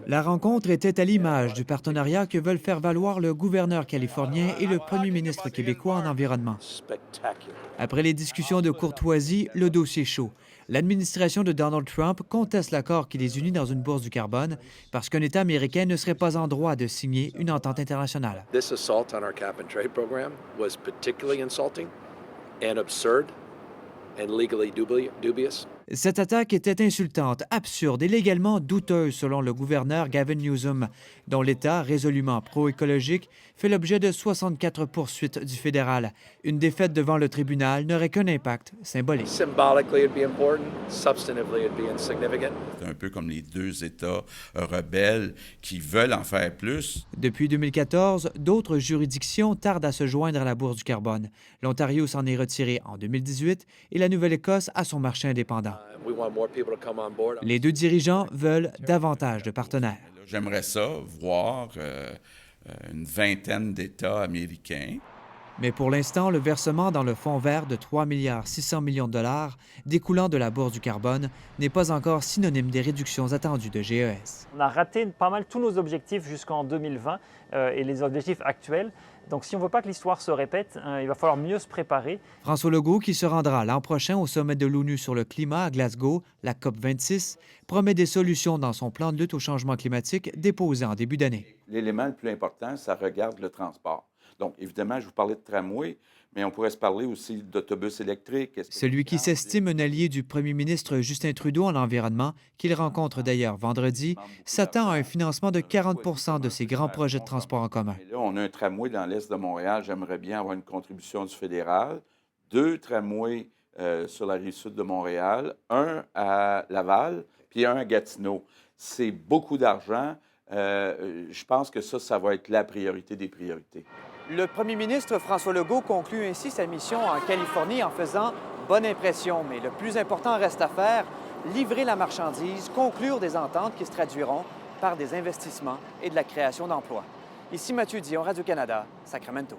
La rencontre était à l'image du partenariat que veulent faire valoir le gouverneur californien et le premier ministre québécois en environnement. Après les discussions de courtoisie, le dossier chaud. L'administration de Donald Trump conteste l'accord qui les unit dans une bourse du carbone parce qu'un État américain ne serait pas en droit de signer une entente internationale. This assault on our cap and trade program was particularly insulting and absurd and legally dubious. Cette attaque était insultante, absurde et légalement douteuse selon le gouverneur Gavin Newsom, dont l'État, résolument pro-écologique, fait l'objet de 64 poursuites du fédéral. Une défaite devant le tribunal n'aurait qu'un impact symbolique. Symbolically, it'd be important. Substantively, it'd be insignificant. C'est un peu comme les deux États rebelles qui veulent en faire plus. Depuis 2014, d'autres juridictions tardent à se joindre à la bourse du carbone. L'Ontario s'en est retiré en 2018 et la Nouvelle-Écosse a son marché indépendant. We want more people to come on board. Les deux dirigeants veulent davantage de partenaires. J'aimerais ça voir une vingtaine d'États américains. Mais pour l'instant, le versement dans le fonds vert de 3,6 milliards de dollars découlant de la bourse du carbone n'est pas encore synonyme des réductions attendues de GES. On a raté pas mal tous nos objectifs jusqu'en 2020 et les objectifs actuels. Donc si on ne veut pas que l'histoire se répète, il va falloir mieux se préparer. François Legault, qui se rendra l'an prochain au sommet de l'ONU sur le climat à Glasgow, la COP26, promet des solutions dans son plan de lutte au changement climatique déposé en début d'année. L'élément le plus important, ça regarde le transport. Donc, évidemment, je vous parlais de tramway, mais on pourrait se parler aussi d'autobus électriques. Celui qui s'estime un allié du premier ministre Justin Trudeau en environnement, qu'il rencontre d'ailleurs vendredi, s'attend à un financement de 40 de ses grands projets de transport en commun. Là, on a un tramway dans l'est de Montréal. J'aimerais bien avoir une contribution du fédéral. 2 tramways sur la rive sud de Montréal, un à Laval, puis un à Gatineau. C'est beaucoup d'argent. Je pense que ça va être la priorité des priorités. Le premier ministre François Legault conclut ainsi sa mission en Californie en faisant bonne impression. Mais le plus important reste à faire, livrer la marchandise, conclure des ententes qui se traduiront par des investissements et de la création d'emplois. Ici Mathieu Dion, Radio-Canada, Sacramento.